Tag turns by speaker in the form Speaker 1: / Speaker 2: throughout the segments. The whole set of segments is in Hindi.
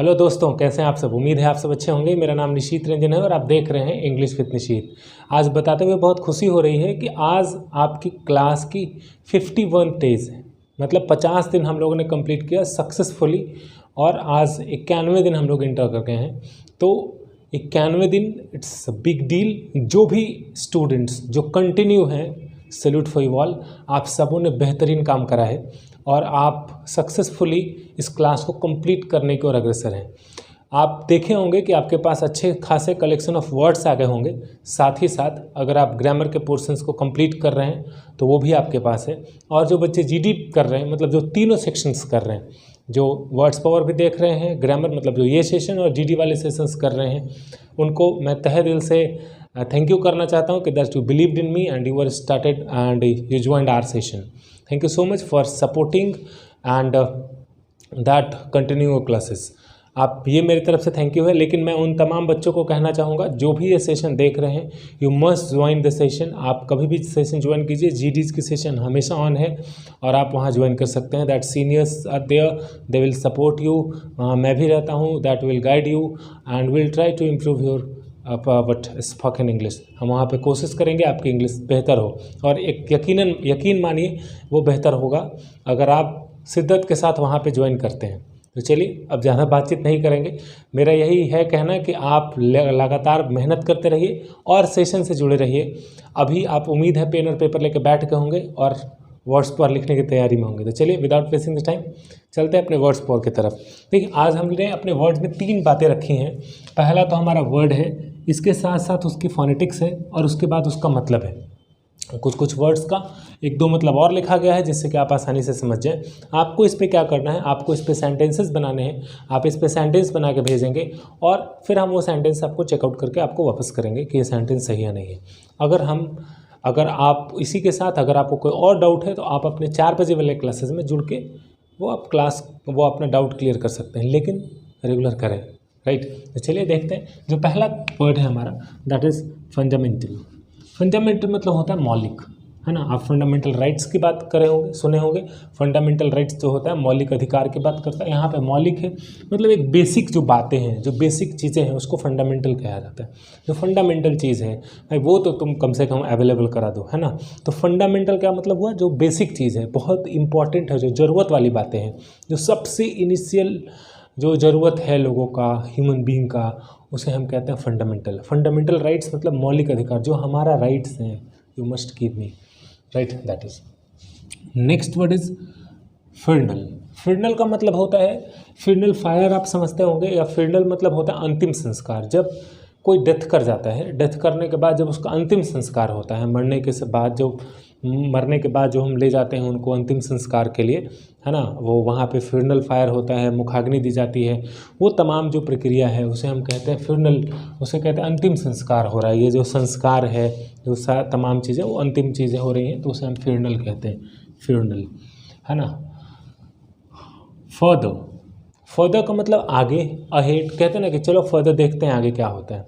Speaker 1: हेलो दोस्तों, कैसे हैं आप सब। उम्मीद है आप सब अच्छे होंगे। मेरा नाम निशीत रंजन है और आप देख रहे हैं इंग्लिश विद निशीत। आज बताते हुए बहुत खुशी हो रही है कि आज आपकी क्लास की 51 डेज है, मतलब 50 दिन हम लोगों ने कंप्लीट किया सक्सेसफुली और आज 91वें दिन हम लोग इंटर कर गए हैं। तो 91वें दिन इट्स अ बिग डील। जो भी स्टूडेंट्स जो कंटिन्यू हैं, सैल्यूट फॉर यू ऑल। आप सबों ने बेहतरीन काम करा है और आप सक्सेसफुली इस क्लास को कंप्लीट करने की ओर अग्रसर हैं। आप देखे होंगे कि आपके पास अच्छे खासे कलेक्शन ऑफ वर्ड्स आ गए होंगे। साथ ही साथ अगर आप ग्रामर के पोर्शंस को कंप्लीट कर रहे हैं तो वो भी आपके पास है। और जो बच्चे जीडी कर रहे हैं, मतलब जो तीनों सेक्शंस कर रहे हैं, जो वर्ड्स पावर भी देख रहे हैं, ग्रामर मतलब जो ये सेशन और जीडी वाले सेशंस कर रहे हैं, उनको मैं तहे दिल से थैंक यू करना चाहता हूँ कि that you believed in me and you were started and you joined our session. Thank you so much for supporting and that continue classes. आप ये मेरी तरफ से थैंक यू है। लेकिन मैं उन तमाम बच्चों को कहना चाहूँगा जो भी ये सेशन देख रहे हैं, you must join the session. आप कभी भी सेशन ज्वाइन कीजिए। जीडीज़ की सेशन हमेशा ऑन है और आप वहाँ ज्वाइन कर सकते हैं। That seniors are there, they will support you. मैं भी रहता हूँ, that will guide you and will try to improve your but spoken English. हम वहाँ पे कोशिश करेंगे आपकी इंग्लिश बेहतर हो और एक यकीन मानिए वो बेहतर होगा अगर आप शिद्दत के साथ वहाँ पे ज्वाइन करते हैं। तो चलिए अब ज़्यादा बातचीत नहीं करेंगे। मेरा यही है कहना कि आप लगातार मेहनत करते रहिए और सेशन से जुड़े रहिए। अभी आप उम्मीद है पेन और पेपर लेकर बैठ के होंगे और वर्ड्स पर लिखने की तैयारी में होंगे। तो चलिए विदाउट वेस्टिंग द टाइम चलते हैं अपने वर्ड्स पावर की तरफ। देखिए आज हमने अपने वर्ड्स में 3 बातें रखी हैं। पहला तो हमारा वर्ड है, इसके साथ साथ उसकी फोनेटिक्स है और उसके बाद उसका मतलब है। कुछ वर्ड्स का 1-2 मतलब और लिखा गया है जिससे कि आप आसानी से समझ जाएं। आपको इस पे क्या करना है, आपको इस पे सेंटेंसेस बनाने हैं। आप इस पे सेंटेंस बना के भेजेंगे और फिर हम वो सेंटेंस आपको चेकआउट करके आपको वापस करेंगे कि ये सेंटेंस सही है नहीं है। अगर आप इसी के साथ अगर आपको कोई और डाउट है तो आप अपने 4 बजे वाले क्लासेस में जुड़ के वो अपना डाउट क्लियर कर सकते हैं, लेकिन रेगुलर करें, राइट। तो चलिए देखते हैं। जो पहला वर्ड है हमारा दैट इज़ फंडामेंटल। फंडामेंटल मतलब होता है मौलिक, है ना। आप फंडामेंटल राइट्स की बात करे होंगे, सुने होंगे। फंडामेंटल राइट्स जो होता है मौलिक अधिकार की बात करता है। यहाँ पे मौलिक है मतलब एक बेसिक जो बातें हैं, जो बेसिक चीज़ें हैं, उसको फंडामेंटल कहा जाता है। जो फंडामेंटल चीज़ है भाई वो तो तुम कम से कम अवेलेबल करा दो, है ना। तो फंडामेंटल क्या मतलब हुआ, जो बेसिक चीज़ है, बहुत इंपॉर्टेंट है, जो ज़रूरत वाली बातें हैं, जो सबसे इनिशियल जो ज़रूरत है लोगों का, ह्यूमन बीइंग का, उसे हम कहते हैं फंडामेंटल। फंडामेंटल राइट्स मतलब मौलिक अधिकार, जो हमारा राइट्स हैं, you must keep me, right, that is. Next word is फिरनल। फिरनल का मतलब होता है, फिरनल फायर आप समझते होंगे, या फिरनल मतलब होता है अंतिम संस्कार। जब कोई डेथ कर जाता है, डेथ करने के बाद जब उसका अंतिम संस्कार होता है, मरने के बाद जो हम ले जाते हैं उनको अंतिम संस्कार के लिए, है ना, वो वहाँ पे फिरनल फायर होता है, मुखाग्नि दी जाती है। वो तमाम जो प्रक्रिया है उसे हम कहते हैं फिरनल, उसे कहते हैं अंतिम संस्कार हो रहा है। ये जो संस्कार है, जो तमाम चीज़ें वो अंतिम चीज़ें हो रही हैं, तो उसे हम फिरनल कहते हैं, फिरनल, है ना। फर्दर का मतलब आगे, अहेड। कहते हैं ना कि चलो फर्दर देखते हैं आगे क्या होता है,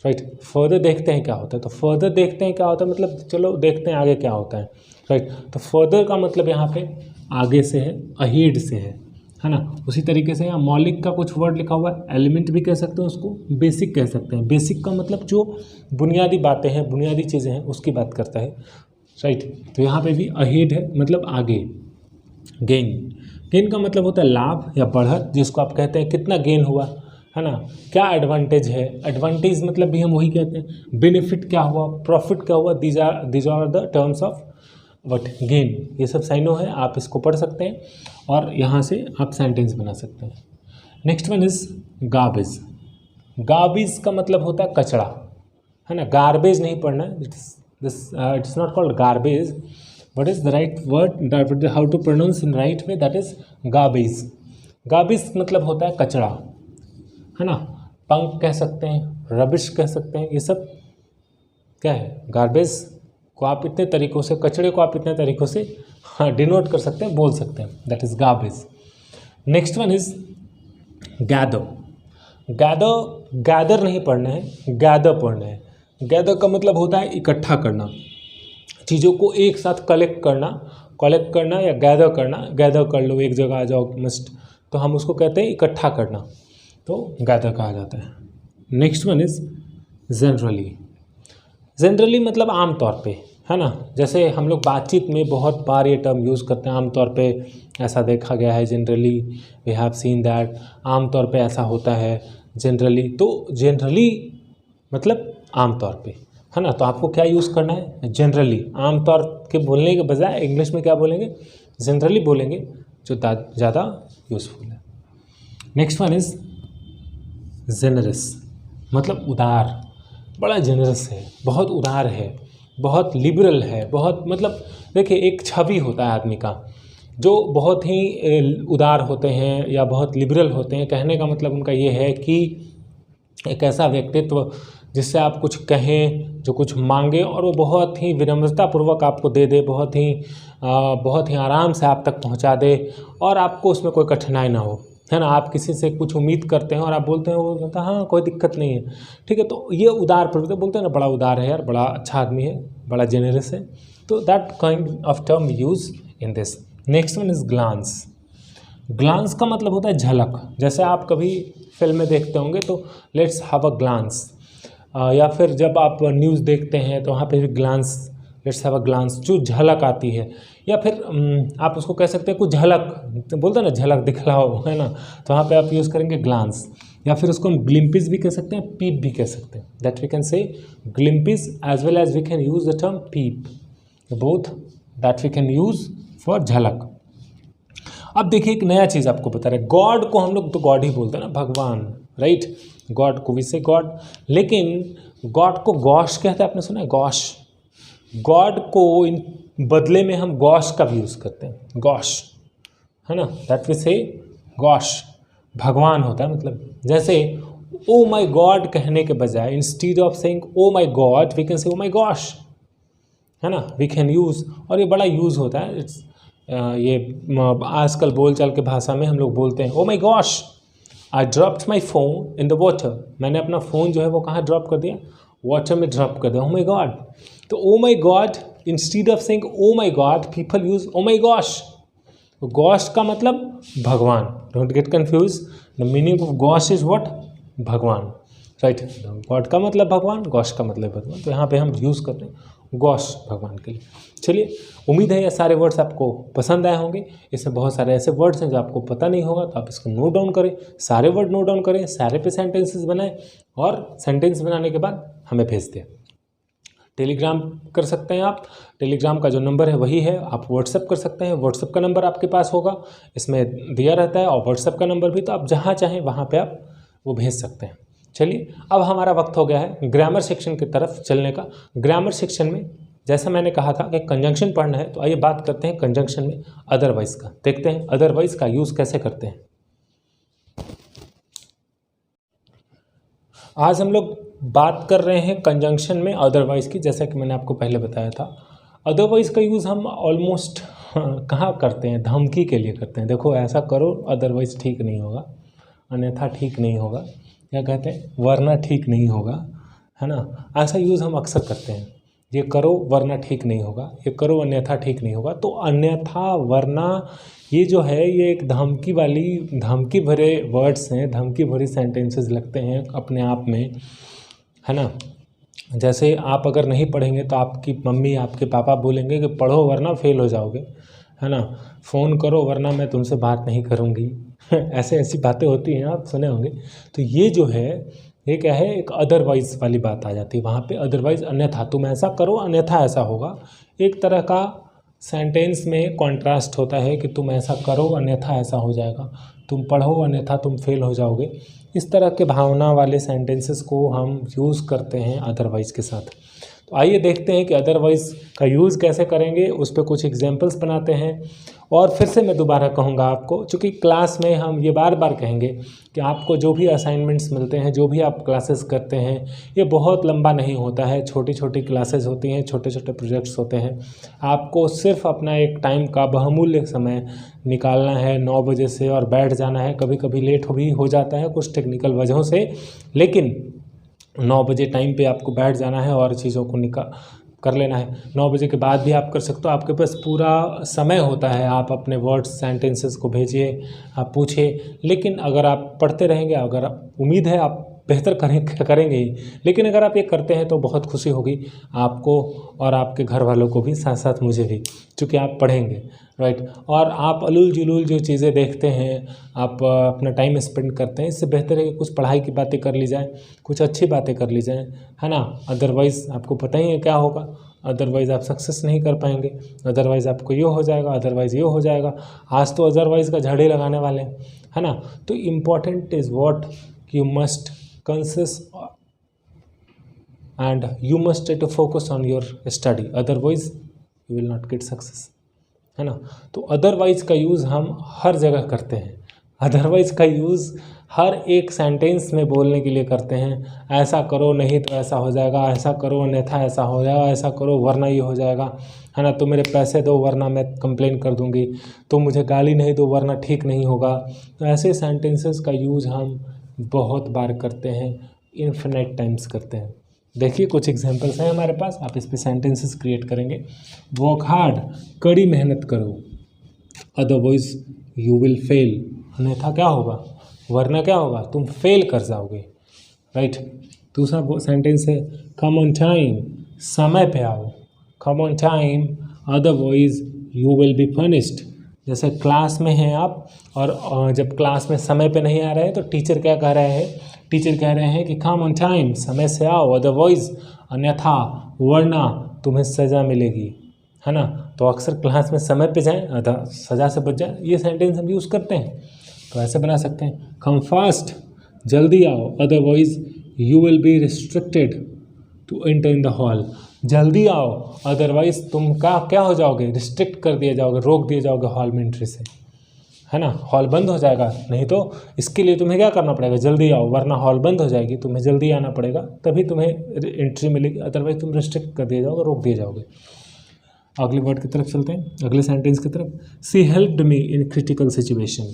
Speaker 1: राइट। फर्दर देखते हैं क्या होता है, तो फर्दर देखते हैं क्या होता है मतलब चलो देखते हैं आगे क्या होता है, राइट। तो फर्दर का मतलब यहाँ पे आगे से है, अहेड से है ना। उसी तरीके से यहाँ मौलिक का कुछ वर्ड लिखा हुआ है, एलिमेंट भी कह सकते हैं उसको, बेसिक कह सकते हैं। बेसिक का मतलब जो बुनियादी बातें हैं, बुनियादी चीज़ें हैं, उसकी बात करता है, राइट। तो यहाँ पे भी अहेड है मतलब आगे। गेन का मतलब होता है लाभ या बढ़त, जिसको आप कहते हैं कितना गेन हुआ, है ना। क्या एडवांटेज है, एडवांटेज मतलब भी हम वही कहते हैं। बेनिफिट क्या हुआ, प्रॉफिट क्या हुआ, these are the terms of what gain. ये सब साइनो है, आप इसको पढ़ सकते हैं और यहाँ से आप सेंटेंस बना सकते हैं। Next one is garbage. Garbage का मतलब होता है कचरा, है ना। गार्बेज नहीं पढ़ना है, it's not called garbage, what is the right word, how to pronounce in right way, that is garbage. garbage मतलब होता है कचरा, है ना। पंक कह सकते हैं, रबिश कह सकते हैं, ये सब क्या है। गार्बेज को आप इतने तरीक़ों से, कचरे को आप इतने तरीक़ों से डिनोट कर सकते हैं, बोल सकते हैं, that is garbage. Next one is gather नहीं पढ़ना है, गैदर पढ़ना है। गैदर का मतलब होता है इकट्ठा करना, चीज़ों को एक साथ कलेक्ट करना या गैदर कर लो, एक जगह आ जाओ मस्ट, तो हम उसको कहते हैं इकट्ठा करना। तो गैदर कहा जाता है। Next one is generally. Generally मतलब आम तौर पे, है ना। जैसे हम लोग बातचीत में बहुत बार ये टर्म यूज़ करते हैं, आम तौर पे ऐसा देखा गया है, generally we have seen that, आम तौर पे ऐसा होता है जनरली। तो जनरली मतलब आम तौर पे, है ना। तो आपको क्या यूज़ करना है, जनरली। आम तौर के बोलने के बजाय इंग्लिश में क्या बोलेंगे, जनरली बोलेंगे, जो ज़्यादा यूज़फुल है। नेक्स्ट वन इज़ जेनरस, मतलब उदार, बड़ा जेनरस है, बहुत उदार है, बहुत लिबरल है, बहुत मतलब देखिए एक छवि होता है आदमी का, जो बहुत ही उदार होते हैं या बहुत लिबरल होते हैं। कहने का मतलब उनका ये है कि एक ऐसा व्यक्तित्व जिससे आप कुछ कहें, जो कुछ मांगे और वो बहुत ही विनम्रतापूर्वक आपको दे दे, बहुत ही आराम से आप तक पहुंचा दे और आपको उसमें कोई कठिनाई ना हो, है ना। आप किसी से कुछ उम्मीद करते हैं और आप बोलते हैं, वो बोलता है हाँ कोई दिक्कत नहीं है, ठीक है। तो ये उदार प्रवृत्ति, बोलते हैं ना बड़ा उदार है यार, बड़ा अच्छा आदमी है, बड़ा जेनरस है। तो that kind of term use in this. Next one is glance. Glance का मतलब होता है झलक। जैसे आप कभी फिल्म में देखते होंगे तो लेट्स हैव अ ग्लांस, या फिर जब आप न्यूज़ देखते हैं तो वहाँ पे भी glance, let's have a glance, जो झलक आती है। या फिर आप उसको कह सकते हैं कुछ झलक, तो बोलते हैं ना झलक दिखलाओ, है ना। तो वहाँ पे आप यूज़ करेंगे ग्लांस। या फिर उसको हम ग्लिम्पिस भी कह सकते हैं, पीप भी कह सकते हैं। That we can say glimpse as well as we can use the term peep, both that we can use for झलक। अब देखिए एक नया चीज़ आपको बता रहे हैं, गॉड को हम लोग तो गॉड ही बोलते हैं ना, भगवान, राइट। गॉड को भी से गॉड, लेकिन गॉड को गॉश कहते हैं, आपने सुना है गॉश। गॉड को इन बदले में हम गॉश का भी यूज़ करते हैं, गॉश, है ना। दैट वी से गॉश, भगवान होता है मतलब। जैसे ओ माई गॉड कहने के बजाय instead of saying oh my God we can say oh my gosh, है ना। वी कैन यूज़, और ये बड़ा यूज़ होता है। इट्स ये आजकल बोलचाल के भाषा में हम लोग बोलते हैं oh my gosh, I dropped my phone in the water. मैंने अपना फ़ोन जो है वो कहाँ ड्रॉप कर दिया, वाटर में ड्रॉप कर दिया, ओ माई गॉड। तो oh my god instead of saying oh my god people use oh my gosh. तो गॉश का मतलब भगवान, don't get confuse, the meaning of gosh is what, भगवान, राइट। गॉड का मतलब भगवान, गॉश का मतलब भगवान। तो यहाँ पे हम यूज़ करते हैं गॉश भगवान के लिए। चलिए, उम्मीद है ये सारे वर्ड्स आपको पसंद आए होंगे। इसमें बहुत सारे ऐसे वर्ड्स हैं जो आपको पता नहीं होगा, तो आप इसको नोट डाउन करें, सारे वर्ड नोट डाउन करें, सारे पे सेंटेंसेस बनाएं और सेंटेंस बनाने के बाद हमें भेज दें। टेलीग्राम कर सकते हैं आप, टेलीग्राम का जो नंबर है वही है। आप व्हाट्सएप कर सकते हैं, व्हाट्सएप का नंबर आपके पास होगा, इसमें दिया रहता है, और व्हाट्सएप का नंबर भी, तो आप जहाँ चाहें वहाँ पे आप वो भेज सकते हैं। चलिए, अब हमारा वक्त हो गया है ग्रामर सेक्शन की तरफ चलने का। ग्रामर सेक्शन में जैसा मैंने कहा था कि कंजंक्शन पढ़ना है, तो आइए बात करते हैं कंजंक्शन में अदरवाइज़ का। देखते हैं अदरवाइज़ का यूज़ कैसे करते हैं। आज हम लोग बात कर रहे हैं कंजंक्शन में अदरवाइज़ की। जैसा कि मैंने आपको पहले बताया था, अदरवाइज़ का यूज़ हम ऑलमोस्ट कहाँ करते हैं, धमकी के लिए करते हैं। देखो ऐसा करो अदरवाइज़ ठीक नहीं होगा, अन्यथा ठीक नहीं होगा, क्या कहते हैं, वरना ठीक नहीं होगा, है ना। ऐसा यूज़ हम अक्सर करते हैं, ये करो वरना ठीक नहीं होगा, ये करो अन्यथा ठीक नहीं होगा। तो अन्यथा, वरना, ये जो है ये एक धमकी भरे वर्ड्स हैं, धमकी भरी सेंटेंसेस लगते हैं अपने आप में, है ना। जैसे आप अगर नहीं पढ़ेंगे तो आपकी मम्मी आपके पापा बोलेंगे कि पढ़ो वरना फेल हो जाओगे, है ना। फ़ोन करो वरना मैं तुमसे बात नहीं करूँगी ऐसी बातें होती हैं, आप सुने होंगे। तो ये जो है ये क्या है, एक अदरवाइज़ वाली बात आ जाती है वहाँ पे। अदरवाइज़ अन्यथा, तुम ऐसा करो अन्यथा ऐसा होगा। एक तरह का सेंटेंस में कॉन्ट्रास्ट होता है कि तुम ऐसा करो अन्यथा ऐसा हो जाएगा, तुम पढ़ो अन्यथा तुम फेल हो जाओगे। इस तरह के भावना वाले सेंटेंसेस को हम यूज़ करते हैं अदरवाइज़ के साथ। तो आइए देखते हैं कि अदरवाइज़ का यूज़ कैसे करेंगे, उस पर कुछ एग्जांपल्स बनाते हैं। और फिर से मैं दोबारा कहूँगा आपको, चूँकि क्लास में हम ये बार बार कहेंगे कि आपको जो भी असाइनमेंट्स मिलते हैं, जो भी आप क्लासेस करते हैं, ये बहुत लंबा नहीं होता है, छोटी छोटी क्लासेस होती हैं, छोटे छोटे प्रोजेक्ट्स होते हैं। आपको सिर्फ अपना एक टाइम का बहुमूल्य समय निकालना है 9 बजे से और बैठ जाना है। कभी कभी लेट भी हो जाता है कुछ टेक्निकल वजहों से, लेकिन 9 बजे टाइम पे आपको बैठ जाना है और चीज़ों को कर लेना है। 9 बजे के बाद भी आप कर सकते हो, आपके पास पूरा समय होता है। आप अपने वर्ड्स सेंटेंसेस को भेजिए, आप पूछिए। लेकिन अगर आप पढ़ते रहेंगे, अगर उम्मीद है आप बेहतर करेंगे ही, लेकिन अगर आप ये करते हैं तो बहुत खुशी होगी आपको और आपके घर वालों को भी, साथ साथ मुझे भी, क्योंकि आप पढ़ेंगे, राइट। और आप अलूल जुलूल जो चीज़ें देखते हैं, आप अपना टाइम स्पेंड करते हैं, इससे बेहतर है कि कुछ पढ़ाई की बातें कर ली जाए, कुछ अच्छी बातें कर ली जाए, है ना। अदरवाइज़ आपको पता ही है क्या होगा, अदरवाइज़ आप सक्सेस नहीं कर पाएंगे, अदरवाइज़ आपको ये हो जाएगा, अदरवाइज़ ये हो जाएगा। आज तो अदरवाइज़ का झड़े लगाने वाले हैं, है ना। तो important is what you must conscious and you must try to focus on your study, otherwise you will not get success, है ना। तो अदरवाइज का यूज़ हम हर जगह करते हैं, अदरवाइज का यूज़ हर एक सेंटेंस में बोलने के लिए करते हैं। ऐसा करो नहीं तो ऐसा हो जाएगा, ऐसा करो अन्यथा ऐसा हो जाएगा, ऐसा करो वरना ये हो जाएगा, है ना। तो मेरे पैसे दो वरना मैं कंप्लेन कर दूंगी, तो मुझे गाली नहीं दो वरना ठीक नहीं होगा। तो ऐसे सेंटेंसेस का यूज़ हम बहुत बार करते हैं, इन्फिनिट टाइम्स करते हैं। देखिए कुछ एग्जांपल्स हैं हमारे पास, आप इस पे सेंटेंसेस क्रिएट करेंगे। वर्क हार्ड, कड़ी मेहनत करो, अदरवाइज यू विल फेल, अन्यथा क्या होगा, वरना क्या होगा, तुम फेल कर जाओगे, राइट। दूसरा सेंटेंस है कम ऑन टाइम, समय पे आओ, come on time otherwise you will be punished. जैसे क्लास में हैं आप और जब क्लास में समय पे नहीं आ रहे हैं तो टीचर क्या कह रहे हैं, टीचर कह रहे हैं कि कम ऑन टाइम, समय से आओ, अदरवाइज अन्यथा वरना तुम्हें सज़ा मिलेगी, है ना। तो अक्सर क्लास में समय पे जाएं, सज़ा से बच जाए, ये सेंटेंस हम यूज़ करते हैं। तो ऐसे बना सकते हैं, कम फास्ट, जल्दी आओ, otherwise you will be restricted to enter in the hall. जल्दी आओ, अदरवाइज तुम क्या हो जाओगे, रिस्ट्रिक्ट कर दिए जाओगे, रोक दिए जाओगे हॉल में एंट्री से, है ना। हॉल बंद हो जाएगा, नहीं तो इसके लिए तुम्हें क्या करना पड़ेगा, जल्दी आओ, वरना हॉल बंद हो जाएगी, तुम्हें जल्दी आना पड़ेगा, तभी तुम्हें एंट्री मिलेगी, अदरवाइज तुम रिस्ट्रिक्ट कर दिए जाओगे, रोक दिए जाओगे। अगले वर्ड की तरफ चलते हैं, अगले सेंटेंस की तरफ। She helped me in critical situation,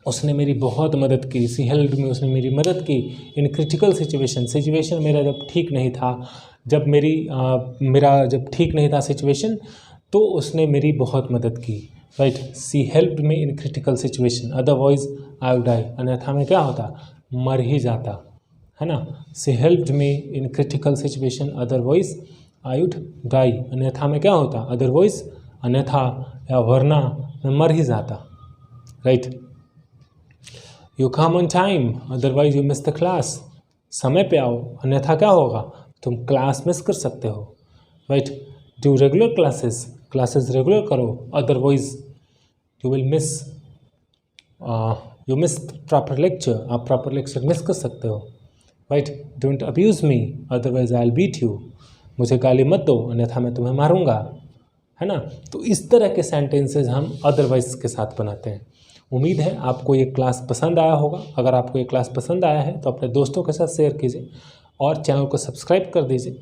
Speaker 1: उसने मेरी बहुत मदद की। सी हेल्प्ड मी, उसने मेरी मदद की इन क्रिटिकल सिचुएशन, सिचुएशन मेरा जब ठीक नहीं था, जब मेरा जब ठीक नहीं था सिचुएशन, तो उसने मेरी बहुत मदद की, right. She helped me in critical situation, otherwise I would die, अन्यथा मैं क्या होता, मर ही जाता, है ना। She helped me in critical situation, otherwise I would die, अन्यथा मैं क्या होता, अदरवाइज अन्यथा या वरना मैं मर ही जाता, right. You come on time, otherwise you miss the class, समय पे आओ, अन्यथा क्या होगा, तुम क्लास मिस कर सकते हो, right. Do regular classes, classes regular करो, otherwise you will miss proper lecture, आप प्रॉपर लेक्चर मिस कर सकते हो, right. Don't abuse me, otherwise I will beat you, मुझे गाली मत दो अन्यथा मैं तुम्हें मारूंगा, है ना। तो इस तरह के सेंटेंसेस हम अदरवाइज के साथ बनाते हैं। उम्मीद है आपको ये क्लास पसंद आया होगा। अगर आपको ये क्लास पसंद आया है तो अपने दोस्तों के साथ शेयर कीजिए और चैनल को सब्सक्राइब कर दीजिए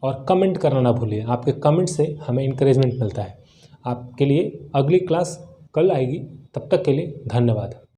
Speaker 1: और कमेंट करना ना भूलिए। आपके कमेंट से हमें इंकरेजमेंट मिलता है। आपके लिए अगली क्लास कल आएगी, तब तक के लिए धन्यवाद।